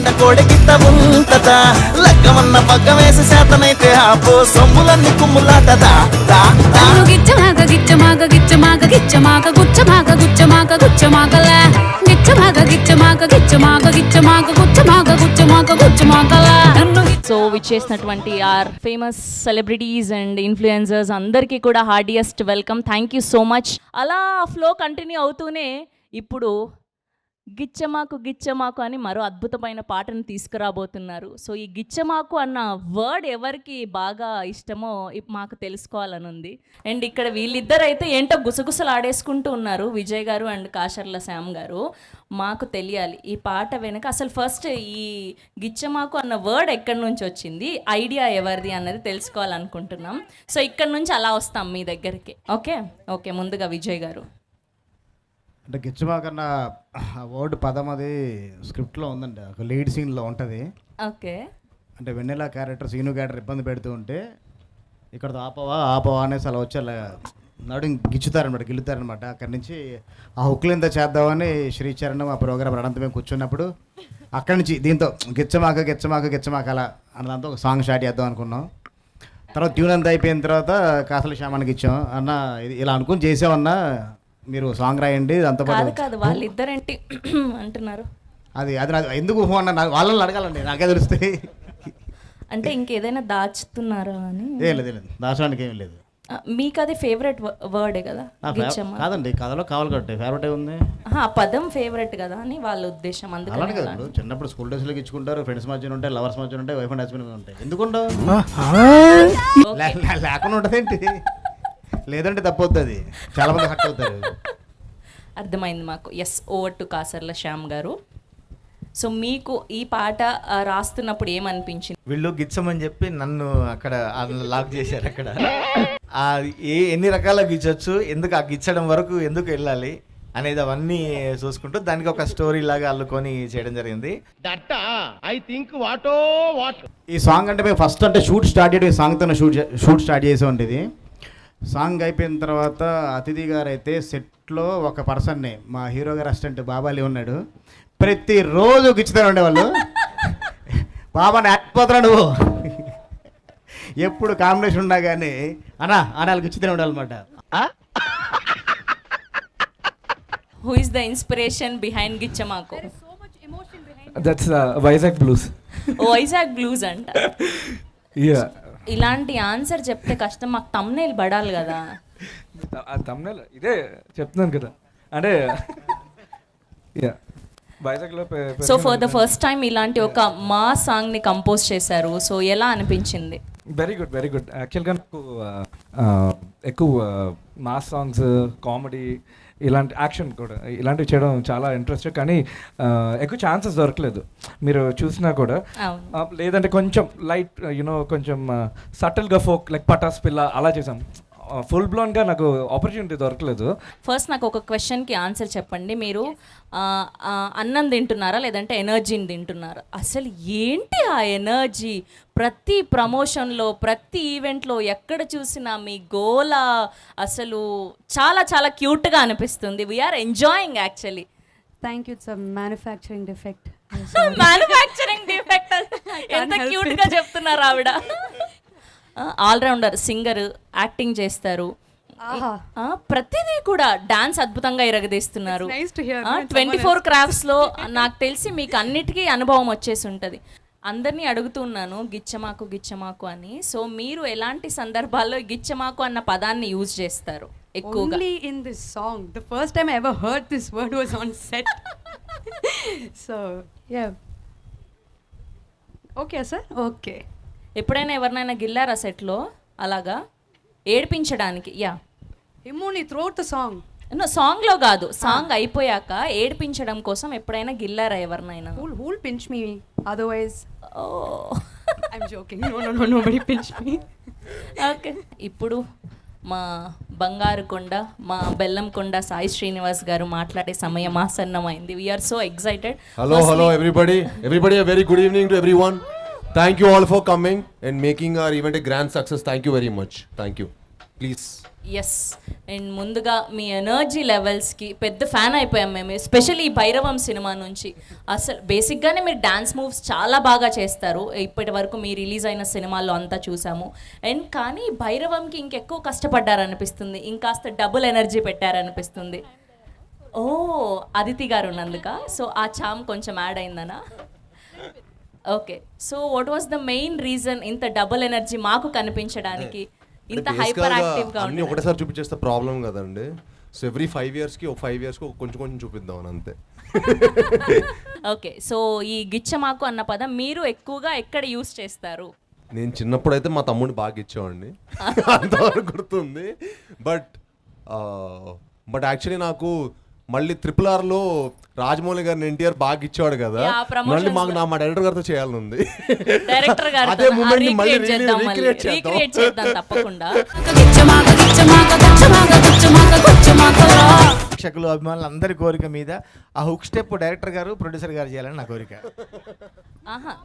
నిండా కోడికిట్ట ఉంటదా లగ్గమన్న పగ్గ వేసి శాతనైతే ఆపో సొమ్ములన్నీ కుమ్ములాటదా గిచ్చమాగ గిచ్చమాగ గిచ్చమాగ గిచ్చమాగ గుచ్చమాగ గుచ్చమాగ గుచ్చమాగలే గిచ్చమాగ గిచ్చమాగ గిచ్చమాగ గిచ్చమాగ గుచ్చమాగ గుచ్చమాగ గుచ్చమాగలే. సో విచ్చేసినటువంటి our famous celebrities and influencers అందరికీ కూడా heartiest welcome. Thank you so much. అలా ఫ్లో కంటిన్యూ అవుతూనే ఇప్పుడు గిచ్చమాకు గిచ్చమాకు అని మరో అద్భుతమైన పాటను తీసుకురాబోతున్నారు. సో ఈ గిచ్చమాకు అన్న వర్డ్ ఎవరికి బాగా ఇష్టమో మాకు తెలుసుకోవాలని ఉంది. అండ్ ఇక్కడ వీళ్ళిద్దరు అయితే ఏంటో గుసగుసలు ఆడేసుకుంటూ ఉన్నారు, విజయ్ గారు అండ్ కాశర్ల శ్యామ్ గారు. మాకు తెలియాలి ఈ పాట వెనక అసలు ఫస్ట్ ఈ గిచ్చమాకు అన్న వర్డ్ ఎక్కడి నుంచి వచ్చింది, ఐడియా ఎవరిది అన్నది తెలుసుకోవాలనుకుంటున్నాం. సో ఇక్కడ నుంచి అలా వస్తాం మీ దగ్గరికి. ఓకే ఓకే ముందుగా విజయ్ గారు. అంటే గిచ్చమాకన్నా వర్డ్ పదం అది స్క్రిప్ట్లో ఉందండి, ఒక లీడ్ సీన్లో ఉంటుంది. ఓకే. అంటే వెన్నెల క్యారెక్టర్ సీను క్యారెక్టర్ ఇబ్బంది పెడుతూ ఉంటే ఇక్కడతో ఆపవా అనేసి అలా వచ్చి అలా నడు గిచ్చుతారనమాట, గిల్లుతారనమాట. అక్కడి నుంచి ఆ హుక్లు ఎంత చేద్దామని శ్రీచరణ్ ఆ ప్రోగ్రామ్ అనంత మేము కూర్చున్నప్పుడు అక్కడి నుంచి దీంతో గిచ్చమాక గిచ్చమాక గిచ్చమాక అలా అన్నదాంతో ఒక సాంగ్ స్టార్ట్ చేద్దాం అనుకున్నాం. తర్వాత ట్యూన్ అంతా అయిపోయిన తర్వాత కాసల శ్యామానికి ఇచ్చాం. అన్న ఇది ఇలా అనుకుని చేసామన్నా మీరు సాంగ్ రాయండి అంత కాదు వాళ్ళిద్దరేంటి అంటున్నారు. అది అది ఎందుకు అన్న వాళ్ళని అడగాలండి, నాకే తెలుస్తాయి. అంటే ఇంకేదైనా దాచుతున్నారా అని. ఏం లేదు దాచడానికి ఏం లేదు. మీకు అది ఫేవరెట్ వర్డే కదా? కాదండి, కథలో కావాలి కాబట్టి ఫేవరెట్ ఉంది. ఆ పదం ఫేవరెట్ కదా అని వాళ్ళ ఉద్దేశం. అలానే కదా, చిన్నప్పుడు స్కూల్ డేస్లోకి ఇచ్చుకుంటారు, ఫ్రెండ్స్ మధ్యన ఉంటాయి, లవర్స్ మధ్యన ఉంటాయి, వైఫ్ అండ్ హస్బెండ్ ఉంటాయి. ఎందుకుంటావు లేకుండా ఉంటుందేంటి? లేదంటే తప్పొద్దు, అది చాలా మంది హట్ అవుతారు. అర్థమైంది మాకు. Yes, over to Kasarla Shyam garu. So మీకు ఈ పాట రాస్తున్నప్పుడు ఏమనిపించింది? వీళ్ళు గిచ్చమని చెప్పి నన్ను అక్కడ లాక్ చేశారు. అక్కడ ఎన్ని రకాల గిచ్చొచ్చు, ఎందుకు ఆ గిచ్చడం వరకు ఎందుకు వెళ్ళాలి అనేది అవన్నీ చూసుకుంటూ దానికి ఒక స్టోరీ లాగా అల్లుకొని చేయడం జరిగింది. ఈ సాంగ్ అంటే మేము ఫస్ట్ అంటే షూట్ స్టార్ట్ చేయడం, ఈ సాంగ్తో షూట్ స్టార్ట్ చేసే ఉంటుంది. సాంగ్ అయిపోయిన తర్వాత అతిథి గారు అయితే సెట్లో ఒక పర్సన్ని, మా హీరో గారు అసిస్టెంట్ బాబాలి ఉన్నాడు, ప్రతిరోజు గిచ్చుతూనే ఉండేవాళ్ళు. బాబా నేర్పోతున్నా నువ్వు, ఎప్పుడు కాంబినేషన్ ఉన్నా కానీ అనాలు గిచ్చుతూనే ఉండాలన్నమాట. Who is the inspiration behind గిచ్చమాకు? That's Vizag blues. Vizag blues అంట. ఇలాంటి ఆన్సర్ చెప్తే కష్టం, మాకు తమ్నైల్ పడాలి కదా. తమ్నైల్ ఇదే చెప్తున్నాను కదా, అంటే వైజాగ్లో. So for the first time ఇలాంటి ఒక మా సాంగ్ని కంపోజ్ చేశారు. సో ఎలా అనిపించింది? Very good very good. యాక్చువల్గా నాకు ఎక్కువ మాస్ సాంగ్స్, కామెడీ, ఇలాంటి యాక్షన్ కూడా ఇలాంటివి చేయడం చాలా ఇంట్రెస్ట్. కానీ ఎక్కువ ఛాన్సెస్ దొరకలేదు. మీరు చూసినా కూడా లేదంటే కొంచెం లైట్ కొంచెం సటిల్గా ఫోక్ లైక్ పటాస్ పిల్ల అలా చేసాం. ఫుల్ బ్లోన్గా నాకు ఆపర్చునిటీ దొరకలేదు. ఫస్ట్ నాకు ఒక క్వశ్చన్కి ఆన్సర్ చెప్పండి. మీరు అన్నం తింటున్నారా లేదంటే ఎనర్జీని తింటున్నారా? అసలు ఏంటి ఆ ఎనర్జీ? ప్రతి ప్రమోషన్లో, ప్రతి ఈవెంట్లో ఎక్కడ చూసినా మీ గోల అసలు చాలా చాలా క్యూట్గా అనిపిస్తుంది. We're enjoying actually. Thank you. It's a manufacturing defect. Manufacturing defect ఎంత క్యూట్గా చెప్తున్నారు ఆవిడ. ఆల్రౌండర్, సింగర్, యాక్టింగ్ చేస్తారు, ప్రతిదీ కూడా డాన్స్ అద్భుతంగా ఇరగదీస్తున్నారు. 24 క్రాఫ్ట్స్లో నాకు తెలిసి మీకు అన్నిటికీ అనుభవం వచ్చేసి ఉంటుంది. అందరినీ అడుగుతున్నాను గిచ్చమాకు గిచ్చమాకు అని. సో మీరు ఎలాంటి సందర్భాల్లో గిచ్చమాకు అన్న పదాన్ని యూజ్ చేస్తారు ఎక్కువగా? Only in this song. The first time I ever heard this word was on set. So yeah. Okay sir. Okay. ఎప్పుడైనా ఎవరినైనా గిల్లారా సెట్లో అలాగా ఏడిపించడానికి? Yeah. Only throughout the song. సాంగ్లో కాదు, సాంగ్ అయిపోయాక ఏడిపించడం కోసం ఎప్పుడైనా గిల్లారా ఎవరినైనా? Who'll pinch me? Otherwise, I'm joking. No, nobody pinch me. Okay. ఇప్పుడు మా బంగారు కొండ, మా బెల్లం కొండ సాయి శ్రీనివాస్ గారు మాట్లాడే సమయం ఆసన్నమైంది. We're so excited. Hello everybody. A very good evening to everyone. Thank you all for coming and making our event a grand success. Thank you very much. Thank you. Please yes. And ముందుగా మీ energy లెవెల్స్కి పెద్ద fan అయిపోయాం మేము, especially ఈ Bhairavam cinema నుంచి. అసలు బేసిక్గానే మీరు dance moves చాలా బాగా చేస్తారు, ఇప్పటి వరకు మీ రిలీజ్ అయిన సినిమాల్లో అంతా చూసాము. అండ్ కానీ భైరవంకి ఇంకెక్కువ కష్టపడ్డారనిపిస్తుంది, ఇంకాస్త డబుల్ ఎనర్జీ పెట్టారనిపిస్తుంది. ఓ అదితి గారు ఉన్నందుక, సో ఆ చామ్ కొంచెం యాడ్ అయిందనా? Okay, so what was the main reason ఇంత డబుల్ ఎనర్జీ మాకు కనిపించడానికి, ఇంత హైపర్ యాక్టివ్గా అన్ని ఒకటేసారి చూపించేస్తే ప్రాబ్లం కదండి. సో ఎవ్రీ 5 yearsకి ఒక 5 yearsకి కొంచెం కొంచెం చూపిద్దాం అని అంతే. ఓకే, సో ఈ గిచ్చమాకు అన్న పదం మీరు ఎక్కువగా ఎక్కడ యూస్ చేస్తారు? నేను చిన్నప్పుడు అయితే మా తమ్ముడిని బాగా ఇచ్చేవాడిని, అంతవరకు గుర్తుంది. బట్ యాక్చువల్లీ నాకు మళ్ళీ RRRలో రాజమౌళి గారిని ఎన్టీఆర్ బాగా ఇచ్చేవాడు కదా, మళ్ళీ మా డైరెక్టర్ గారితో చేయాలని ఉంది. డైరెక్టర్ గారు అదే మూమెంట్ మళ్ళీ రీక్రియేట్ చేద్దాం తప్పకుండా. ప్రేక్షకులు అభిమానులు అందరి కోరిక మీద ఆ హుక్ స్టెప్ డైరెక్టర్ గారు ప్రొడ్యూసర్ గారు చేయాలని నా కోరిక.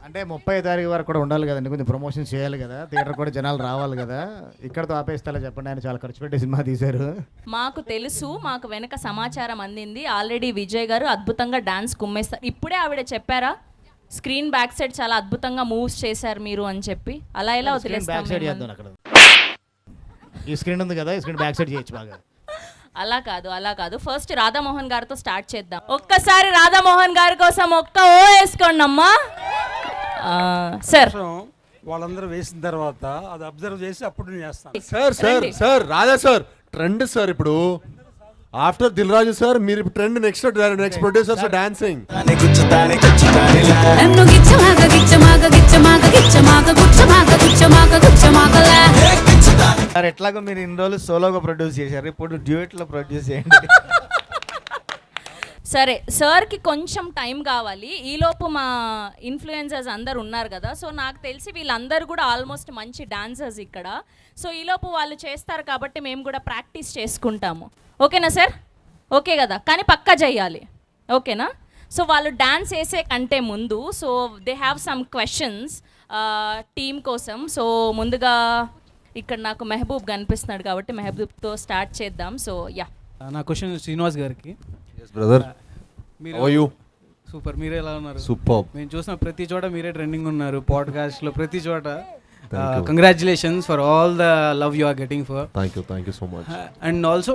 అంటే 30వ తారీఖు వరకు కూడా ఉండాలి కదండి, కొంచెం ప్రమోషన్ చేయాలి కదా, థియేటర్ కూడా జనాలు రావాలి కదా. ఇక్కడతో ఆపేస్తాలో చెప్పండి, ఆయన చాలా ఖర్చు పెట్టి సినిమా తీశారు. మాకు తెలుసు, మాకు వెనక సమాచారం అందింది. ఆల్రెడీ విజయ్ గారు అద్భుతంగా డాన్స్ కుమ్మేస్తారు. ఇప్పుడే ఆవిడ చెప్పారా స్క్రీన్ బ్యాక్ సైడ్ చాలా అద్భుతంగా మూవ్స్ చేశారు మీరు అని చెప్పి, అలా ఎలా వదిలేస్తాం? ఈ స్క్రీన్ ఉంది కదా, ఈ స్క్రీన్ బ్యాక్ సైడ్ చేయొచ్చు బాగా. అలా కాదు. ఫస్ట్ రాధామోహన్ గారితో స్టార్ట్ చేద్దాం. ఒక్కసారి రాధామోహన్ గారి కోసం ఒక్క ఓ వేసుకోండి అమ్మా. సార్ వాళ్ళందరూ వేసిన తర్వాత అది అబ్జర్వ్ చేసి అప్పుడు నేను చేస్తాను. సార్ రాజా సార్ ట్రెండ్ సార్ ఇప్పుడు ఆఫ్టర్ దిల్ రాజు సార్ మీరు trend next producers dancing. Sir ఎట్లాగో మీరు ఇన్ని రోజులు సోలోగా ప్రొడ్యూస్ చేశారు, ఇప్పుడు డ్యూయెట్లో ప్రొడ్యూస్ చేయండి. సరే, సార్కి కొంచెం టైం కావాలి. ఈలోపు మా ఇన్ఫ్లుయెన్సర్స్ అందరు ఉన్నారు కదా, సో నాకు తెలిసి వీళ్ళందరూ కూడా ఆల్మోస్ట్ మంచి డాన్సర్స్ ఇక్కడ. సో ఈలోపు వాళ్ళు చేస్తారు కాబట్టి మేము కూడా ప్రాక్టీస్ చేసుకుంటాము. ఓకేనా సార్? ఓకే కదా, కానీ పక్కా చేయాలి. ఓకేనా? సో వాళ్ళు డాన్స్ వేసే కంటే ముందు so they have some questions team కోసం. సో ముందుగా ఇక్కడ నాకు మెహబూబ్ కనిపిస్తున్నాడు కాబట్టి మెహబూబ్తో స్టార్ట్ చేద్దాం. సో యా, నా క్వశ్చన్ శ్రీనివాస్ గారికి. బ్రదర్ మీరు సూపర్, మీరు ఎలా ఉన్నారు? సూపర్. మేము చూసిన ప్రతి చోట మీరే ట్రెండింగ్ ఉన్నారు, పాడ్కాస్ట్లో ప్రతి చోట. Congratulations for all the love you are getting for. Thank you so much. And also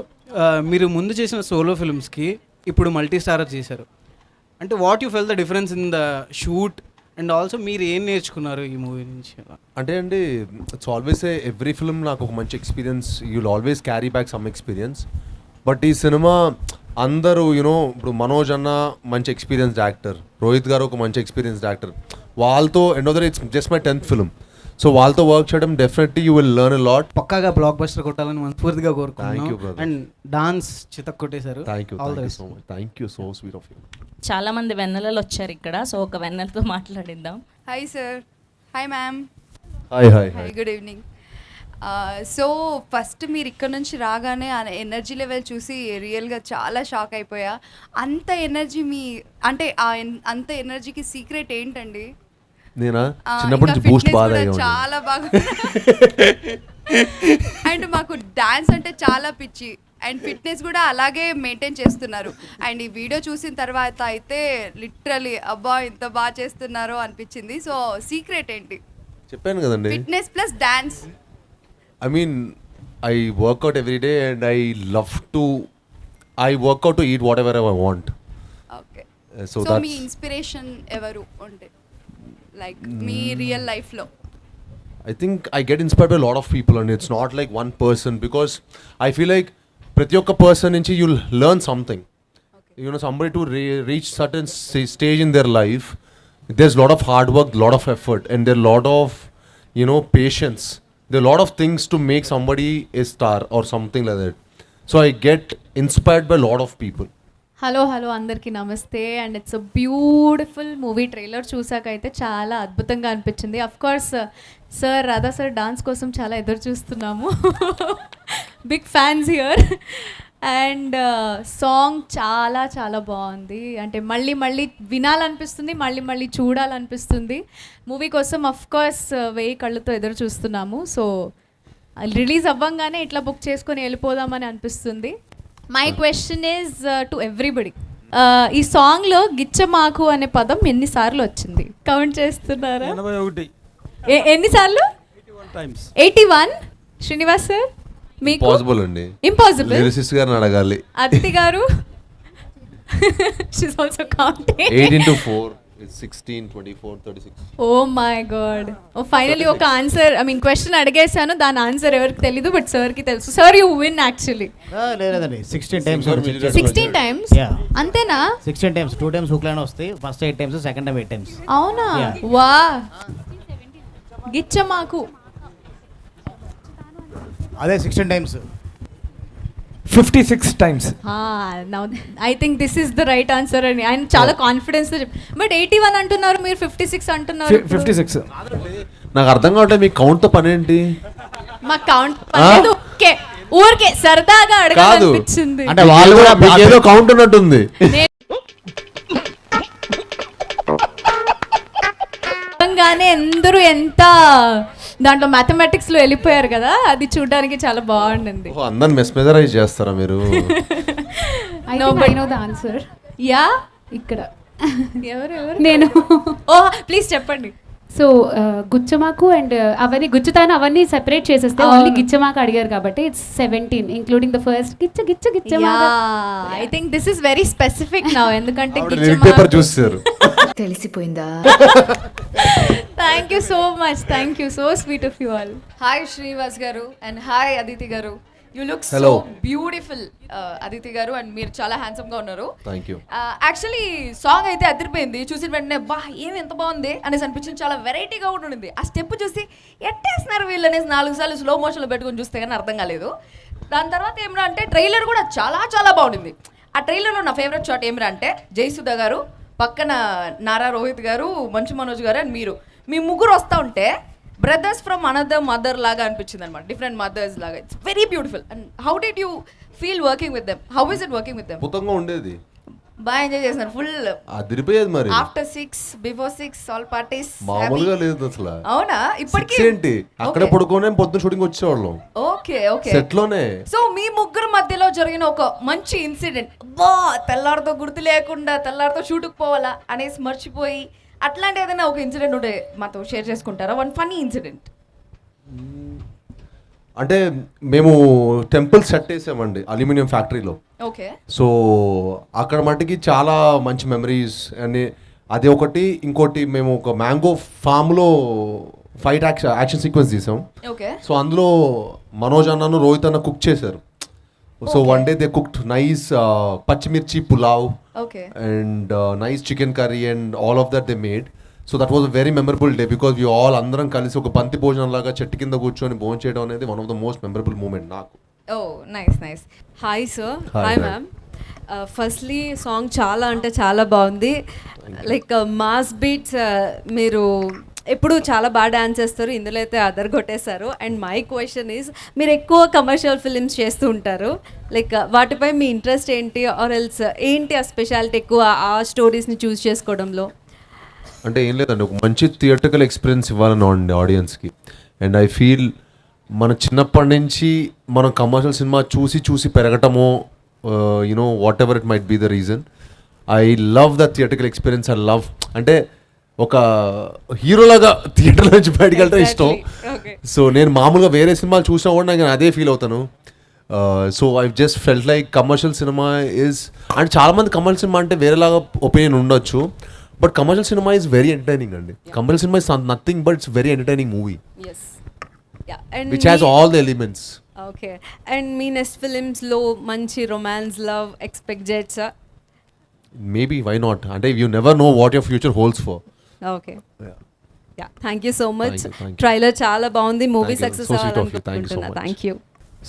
మీరు ముందు చేసిన సోలో ఫిల్మ్స్కి ఇప్పుడు మల్టీ స్టారర్ చేశారు, అంటే what you fell the difference in the shoot and also మీరు ఏం నేర్చుకున్నారు ఈ మూవీ నుంచి? అంటే అండి ఇట్స్ ఆల్వేస్ ఎవ్రీ ఫిల్మ్ నాకు ఒక మంచి experience, you'll always carry back some experience. But ఈ సినిమా అందరూ ఇప్పుడు మనోజ్ అన్న మంచి ఎక్స్పీరియన్స్డ్ యాక్టర్, రోహిత్ గారు ఒక మంచి ఎక్స్పీరియన్స్డ్ యాక్టర్, వాళ్ళతో and it's just my 10th film. So వాళ్ళతో వర్క్ చేయడం definitely you will learn a lot. పక్కాగా బ్లాక్ బస్టర్ కొట్టాలని మనస్ఫూర్తిగా కోరుకుంటున్నాను. Thank you brother. And dance చితక్ కొట్టేశారు. Thank you so much. Thank you, so sweet of you. చాలా మంది వెన్నెలలు వచ్చారు ఇక్కడ, సో ఒక వెన్నెలతో మాట్లాడిద్దాం. Hi sir. Hi ma'am. Hi good evening. So first మీరు ఇక్కడ నుంచి రాగానే ఆ ఎనర్జీ లెవెల్ చూసి రియల్గా చాలా షాక్ అయిపోయా. అంత ఎనర్జీ అంటే అంత ఎనర్జీకి సీక్రెట్ ఏంటండి? నేనా చిన్నప్పటి నుంచి బూస్ట్ బాగా చాలా బాగా. అండ్ మాకు డాన్స్ అంటే చాలా పిచ్చి అండ్ ఫిట్నెస్ కూడా అలాగే మెయింటైన్ చేస్తున్నారు. అండ్ ఈ వీడియో చూసిన తర్వాత అయితే లిటరలీ అబ్బా ఇంత బాగా చేస్తున్నారో అనిపించింది. సో సీక్రెట్ ఏంటి? చెప్పాను కదండి, fitness plus dance. I mean, I work out every day and I work out to eat whatever I want. Okay. So me inspiration ఎవరు అంటే లైక్ మీ రియల్ లైఫ్లో? I think I get inspired by a lot of people and it's not like one person, because I feel like ప్రతి ఒక్క person నుంచి you'll learn something. Somebody to reach certain stage in their life, there's a lot of hard work, lot of effort, and there are a lot of patience. There are a lot of things to make somebody a star or something like that. So I get inspired by a lot of people. Hello అందరికీ నమస్తే. And it's a beautiful movie. Trailer చూసాకైతే చాలా అద్భుతంగా అనిపించింది. Of course sir Radha sir dance కోసం చాలా ఎదురు చూస్తున్నాము. Big fans here. And song చాలా చాలా బాగుంది. అంటే మళ్ళీ వినాలనిపిస్తుంది, మళ్ళీ చూడాలనిపిస్తుంది. మూవీ కోసం అఫ్ కోర్స్ 1000 కళ్ళతో ఎదురు చూస్తున్నాము. సో రిలీజ్ అవ్వంగానే ఇట్లా బుక్ చేసుకొని వెళ్ళిపోదామని అనిపిస్తుంది. My question is to everybody, ఈ సాంగ్లో గిచ్చమాకు అనే పదం ఎన్నిసార్లు వచ్చింది? కౌంట్ చేస్తున్నారా? 81 ఎన్నిసార్లు? 81. శ్రీనివాస్ సార్ మీకు? పాసిబుల్ అండి. ఇంపాసిబుల్. లిరిసిస్ట్ గారిని అడగాలి. Aditi garu? She's also counting. 8 into 4 is 16, 24, 36. Oh my god. Finally ఒక ఆన్సర్, ఐ మీన్ క్వశ్చన్ అడిగేశాను, దాని ఆన్సర్ ఎవరికి తెలీదు, బట్ సార్కి తెలుసు. Sir you win actually. లేదండి 16 times. 16 times? అంతేనా? 16 times. 2 times హుక్ లైన్ వస్తాయి. First 8 times, second time 8 times. అవునా? వా గిచ్చమాకు అదే 16 times. 56 times. Now I think this is the right answer అని ఆయన చాలా కాన్ఫిడెన్స్ తో బట్ 81 అంటున్నారు, మీరు 56 అంటున్నారు. 56. నాకు అర్థం కావట్లేదు మీ కౌంట్ తో పని ఏంటి? మా కౌంట్ పనేది ఓకే, ఊరికే సరదాగా అడగాలనిపించింది. అంటే వాళ్ళు కూడా ఏదో కౌంట్ ఉన్నట్టుంది. గానే అందరూ ఎంత దాంట్లో మ్యాథమెటిక్స్ లో వెళ్ళిపోయారు కదా, అది చూడడానికి చాలా బాగుండింది. అందరిని మెస్మెరైజ్ చేస్తారా మీరు? I know the answer. Yeah ఇక్కడ ఎవరు నేను. ఓ ప్లీజ్ చెప్పండి. సో గుచ్చమాకు అండ్ అవన్నీ గుచ్చుతాను అవన్నీ సెపరేట్ చేసేస్తే ఓన్లీ గిచ్చమాకు అడిగారు కాబట్టి ఇట్స్ 17 ఇంక్లూడింగ్ ద ఫస్ట్ గిచ్చ గిచ్చ గిచ్చమాకు. I think this is very specific now, ఎందుకంటే పేపర్ చూస్తారు. తెలిసిపోయిందా? Thank you so much, thank you, so sweet of you all. Hi Srinivas garu and hi Aditi garu. You look so Hello. Beautiful Aditi garu, and మీరు చాలా handsome గా ఉన్నారు. Thank you. యాక్చువల్లీ సాంగ్ అయితే అదిరిపోయింది. చూసిన వెంటనే బా ఏమి ఎంత బాగుంది అనేసి అనిపించింది. చాలా వెరైటీగా కూడా ఉండింది. ఆ స్టెప్ చూసి ఎట్టేస్తున్నారు వీళ్ళు అనేసి 4 సార్లు స్లో మోషన్లో పెట్టుకొని చూస్తే కానీ అర్థం కాలేదు. దాని తర్వాత ఏమిరా అంటే ట్రైలర్ కూడా చాలా చాలా బాగుండింది. ఆ ట్రైలర్లో నా ఫేవరెట్ షాట్ ఏమిరా అంటే జయసుధ గారు పక్కన నారా రోహిత్ గారు, మంచు మనోజ్ గారు అండ్ మీరు, మీ ముగ్గురు వస్తూ ఉంటే బ్రదర్స్ ఫ్రమ్ అనదర్ మదర్ లాగా అనిపించింది అనమాట, డిఫరెంట్ మదర్స్ లాగా. It's very beautiful. And how did you feel working with them? How is it working with them? అద్భుతంగా ఉండేది. బాగా ఎంజాయ్ చేస్తున్నారు ఫుల్. అదిరిపోయేది మరి. ఆఫ్టర్ 6 బిఫోర్ 6 ఆల్ పార్టీస్ మామూలుగా లేదు అసలు. అవునా? ఇప్పటికీ ఏంటి అక్కడ పడుకోనే పొద్దున షూటింగ్ వచ్చేవాళ్ళం. ఓకే ఓకే సెట్ లోనే. సో మీ ముగ్గురు మధ్యలో జరిగిన ఒక మంచి ఇన్సిడెంట్, బా తెల్లారితో గుర్తు లేకుండా తెల్లారితో షూట్కి పోవాలా అనేసి మర్చిపోయి అట్లాంటి ఏదైనా ఒక ఇన్సిడెంట్ ఉంటే మాతో షేర్ చేసుకుంటారా? One funny incident. అంటే మేము టెంపుల్ సెట్ వేసామండి అల్యూమినియం ఫ్యాక్టరీలో. ఓకే. సో అక్కడ మటుకి చాలా మంచి మెమరీస్ అని అది ఒకటి. ఇంకోటి మేము ఒక మ్యాంగో ఫామ్లో ఫైట్ యాక్షన్ సీక్వెన్స్ తీసాం. ఓకే. సో అందులో మనోజ్ అన్నను రోహిత్ అన్న కుక్ చేశారు. So one day they cooked nice pachimirchi pulao and nice chicken curry and all of that they made. So that was a very memorable day because we all అందరం కలిసి ఒక బంతి భోజనం లాగా చెట్టు కింద కూర్చొని భోజనం చేయడం అనేది one of the most memorable moment నాకు. Oh nice nice. Hi sir. Hi, hi ma'am. Firstly song చాలా అంటే చాలా బాగుంది. లైక్ మాస్ బీట్స్ మీరు ఎప్పుడు చాలా బాగా డాన్స్ చేస్తారు, ఇందులో అయితే అదర్ కొట్టేశారు. అండ్ మై క్వశ్చన్ ఈజ్, మీరు ఎక్కువ కమర్షియల్ ఫిలిమ్స్ చేస్తూ ఉంటారు, లైక్ వాటిపై మీ ఇంట్రెస్ట్ ఏంటి? ఆర్ ఎల్స్ ఏంటి ఆ స్పెషాలిటీ ఎక్కువ ఆ స్టోరీస్ని చూస్ చేసుకోవడంలో? అంటే ఏం లేదండి, ఒక మంచి థియేటర్కల్ ఎక్స్పీరియన్స్ ఇవ్వాలని ఆడియన్స్కి. అండ్ ఐ ఫీల్ మన చిన్నప్పటి నుంచి మనం కమర్షియల్ సినిమా చూసి పెరగటమో you know whatever it might be the reason, I love the థియేటర్కల్ ఎక్స్పీరియన్స్. ఐ లవ్ అంటే ఒక హీరోలాగా థియేటర్ నుంచి బయటకు వెళ్ళటం ఇష్టం. సో నేను మామూలుగా వేరే సినిమాలు చూసినా కూడా నేను అదే ఫీల్ అవుతాను. So I just felt like commercial cinema is, and చాలామంది కమర్షియల్ సినిమా అంటే వేరేలాగా ఒపీనియన్ ఉండొచ్చు, but commercial cinema is very entertaining అండి. Commercial cinema is nothing but it's very entertaining movie which has all the elements. Okay. And మీ next ఫిలిమ్స్లో మంచి romance love expect చేయొచ్చా? Maybe, why not? అంటే you never know what your future holds for. Okay. Yeah, thank you so much. Thank you. Trailer చాలా బాగుంది, movie success So sweet of you. అవ్వాలనుకుంటున్నా. Thank you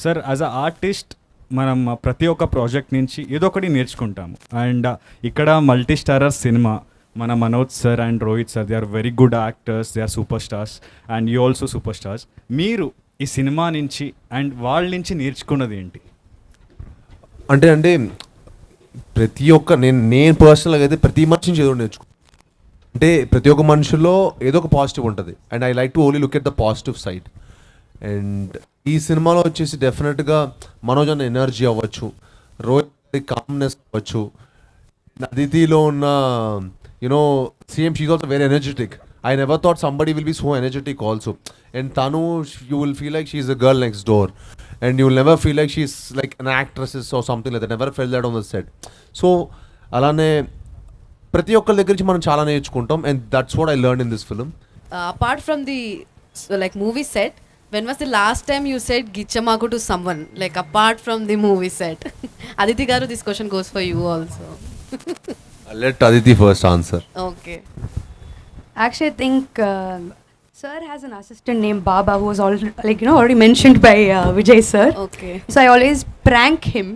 sir. As a artist మనం ప్రతి ఒక్క project నుంచి ఏదో ఒకటి నేర్చుకుంటాము. అండ్ ఇక్కడ మల్టీ స్టారర్ సినిమా, మన Manoj sir and Rohit sir, they are very good actors, they are super stars and you also super stars. మీరు ఈ సినిమా నుంచి అండ్ వాళ్ళ నుంచి నేర్చుకున్నది ఏంటి? అంటే ప్రతి ఒక్క నేను పర్సనల్గా అయితే ప్రతి మనిషి నుంచి ఏదో నేర్చుకో. అంటే ప్రతి ఒక్క మనుషుల్లో ఏదో ఒక పాజిటివ్ ఉంటుంది. And I like to only look at the positive side. And ఈ సినిమాలో వచ్చేసి డెఫినెట్గా మనోజ్ అన్న ఎనర్జీ అవ్వచ్చు, రోహిత్ కామ్నెస్ అవ్వచ్చు, అదితిలో ఉన్న you know same she's also very energetic. I never thought somebody will be so energetic also. And Tanu, you will feel like she's a girl next door. And you will never feel like she's like an actress or something like that. Never felt that on the set. So, alane ప్రతి ఒక్కరి దగ్గర నుంచి మనం చాలా నేర్చుకుంటాం. And that's what I learned in this film. Apart from the like movie set, when was the last time you said Gichamaku to someone? Like apart from the movie set. Aditi Garu, this question goes for you also. I'll let Aditi first answer. Okay. Actually, I think sir has an assistant named Baba who was already mentioned by Vijay sir. Okay. So I always prank him.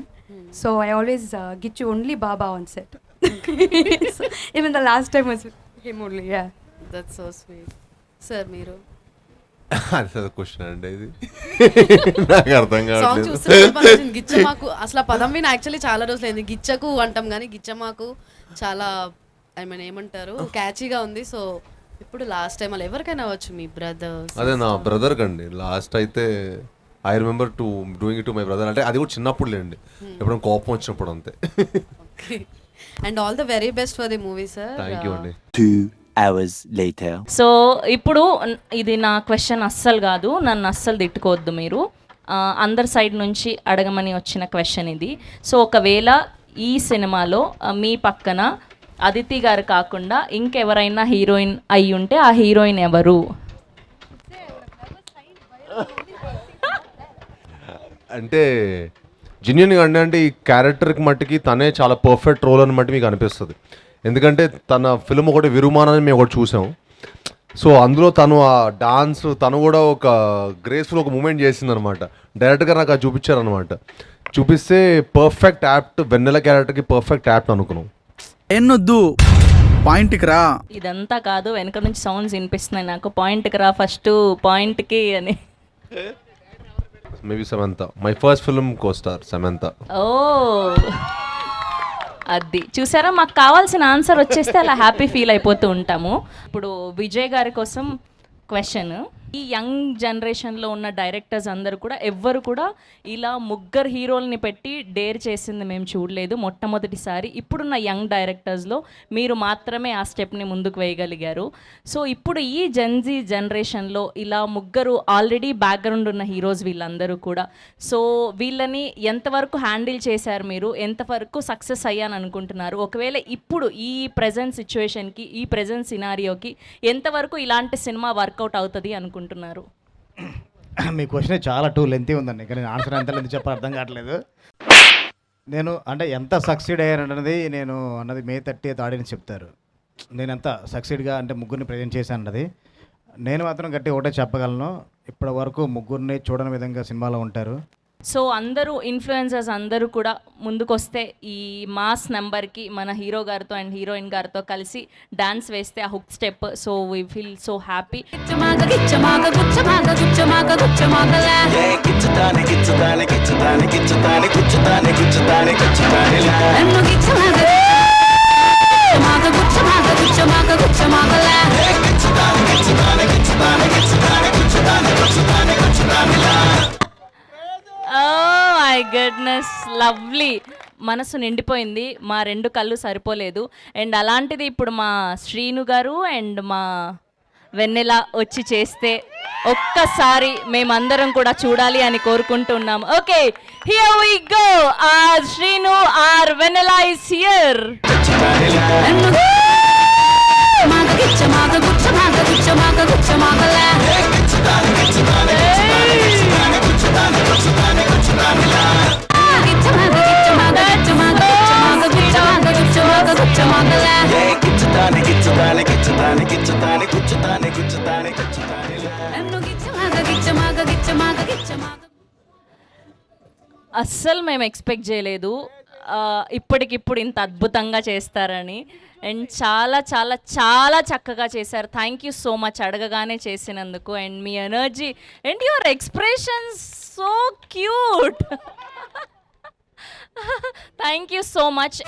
So I always get you only Baba on set. So, even the last time was him only. Yeah. That's so sweet. Sir, Meeru. అదే question అండి ఇది. నాకు అర్థం song కావట్లేదు. చూస్తే గిచ్చమాకు అసలు ఆ పదం విని యాక్చువల్లీ చాలా రోజులైంది. గిచ్చకు అంటాం కానీ గిచ్చమాకు చాలా ఐ మీన్ ఏమంటారు క్యాచీగా ఉంది. సో ఇప్పుడు లాస్ట్ టైం అలా ఎవరికైనా అవ్వచ్చు, మీ బ్రదర్. అదే నా బ్రదర్ కండి లాస్ట్ అయితే I remember to doing it to my brother. అంటే అది కూడా చిన్నప్పుడు లేండి, ఎప్పుడైనా కోపం వచ్చినప్పుడు అంతే. And all the very best for the movie sir. Thank you అండి. 2 hours later. సో ఇప్పుడు ఇది నా క్వశ్చన్ అస్సలు కాదు, నన్ను అస్సలు తిట్టుకోవద్దు మీరు. అందరి సైడ్ నుంచి అడగమని వచ్చిన క్వశ్చన్ ఇది. సో ఒకవేళ ఈ సినిమాలో మీ పక్కన అదితి గారు కాకుండా ఇంకెవరైనా హీరోయిన్ అయి ఉంటే ఆ హీరోయిన్ ఎవరు? అంటే జెన్యున్గా అంటే ఈ క్యారెక్టర్కి మట్టికి తనే చాలా పర్ఫెక్ట్ రోల్ అని మట్టి మీకు అనిపిస్తుంది. ఎందుకంటే తన ఫిల్మ్ ఒకటి విరుమానాన్ని మేము ఒకటి చూసాం. సో అందులో తను ఆ డాన్స్ తను కూడా ఒక గ్రేస్ఫుల్ ఒక మూమెంట్ చేసిందనమాట. డైరెక్ట్గా నాకు అది చూపించారనమాట. చూపిస్తే పర్ఫెక్ట్ యాప్ట్, వెన్నెల క్యారెక్టర్కి పర్ఫెక్ట్ యాప్ట్ అనుకున్నాం. ఎన్నొద్దు పాయింట్కి రా. ఇదంతా కాదు, వెనక నుంచి సౌండ్స్ వినిపిస్తున్నాయి నాకు. పాయింట్కి రా ఫస్ట్, పాయింట్కి అని. Maybe Samantha, my first film costar Samantha. ఓ అది చూసారా, మాకు కావాల్సిన ఆన్సర్ వచ్చేస్తే అలా హ్యాపీ ఫీల్ అయిపోతూ ఉంటాము. ఇప్పుడు విజయ్ గారి కోసం క్వశ్చన్. ఈ యంగ్ జనరేషన్లో ఉన్న డైరెక్టర్స్ అందరూ కూడా ఎవ్వరు కూడా ఇలా ముగ్గురు హీరోల్ని పెట్టి డేర్ చేసింది మేము చూడలేదు, మొట్టమొదటిసారి. ఇప్పుడున్న యంగ్ డైరెక్టర్స్లో మీరు మాత్రమే ఆ స్టెప్ని ముందుకు వేయగలిగారు. సో ఇప్పుడు ఈ జెన్జీ జనరేషన్లో ఇలా ముగ్గురు ఆల్రెడీ బ్యాక్గ్రౌండ్ ఉన్న హీరోస్ వీళ్ళందరూ కూడా. సో వీళ్ళని ఎంతవరకు హ్యాండిల్ చేశారు మీరు, ఎంతవరకు సక్సెస్ అయ్యాను అనుకుంటున్నారు? ఒకవేళ ఇప్పుడు ఈ ప్రజెంట్ సిచ్యువేషన్కి, ఈ ప్రజెంట్ సినారియోకి ఎంతవరకు ఇలాంటి సినిమా వర్కౌట్ అవుతుంది అనుకుంటున్నారు? మీ క్వశ్చన్ చాలా లెంతీ ఉందండి, కానీ ఆన్సర్ ఎంత లెంతీ చెప్పాలి అర్థం కావట్లేదు. నేను అంటే ఎంత సక్సీడ్ అయ్యానన్నది నేను అన్నది May 30th ఆడియన్స్ చెప్తారు. నేను ఎంత సక్సీడ్గా అంటే ముగ్గురిని ప్రజెంట్ చేశాను అన్నది. నేను మాత్రం గట్టి ఒకటే చెప్పగలను, ఇప్పటి వరకు ముగ్గురిని చూడని విధంగా సినిమాలో ఉంటారు. సో అందరూ ఇన్ఫ్లుయెన్సర్స్ అందరూ కూడా ముందుకొస్తే ఈ మాస్ నెంబర్కి మన హీరో గారితో అండ్ హీరోయిన్ గారితో కలిసి డాన్స్ వేస్తే ఆ hook step, so we feel so happy. My goodness, lovely. మనసు నిండిపోయింది, మా రెండు కళ్ళు సరిపోలేదు. అండ్ అలాంటిది ఇప్పుడు మా శ్రీను గారు అండ్ మా వెన్నెల వచ్చి చేస్తే ఒక్కసారి మేమందరం కూడా చూడాలి అని కోరుకుంటున్నాం. Okay, here we go. Our Srinu our Vennela is here. అస్సలు మేము ఎక్స్పెక్ట్ చేయలేదు ఇప్పటికిప్పుడు ఇంత అద్భుతంగా చేస్తారని. అండ్ చాలా చాలా చాలా చక్కగా చేశారు. థ్యాంక్ యూ సో మచ్ అడగగానే చేసినందుకు. And me energy and your expressions so cute. Thank you so much.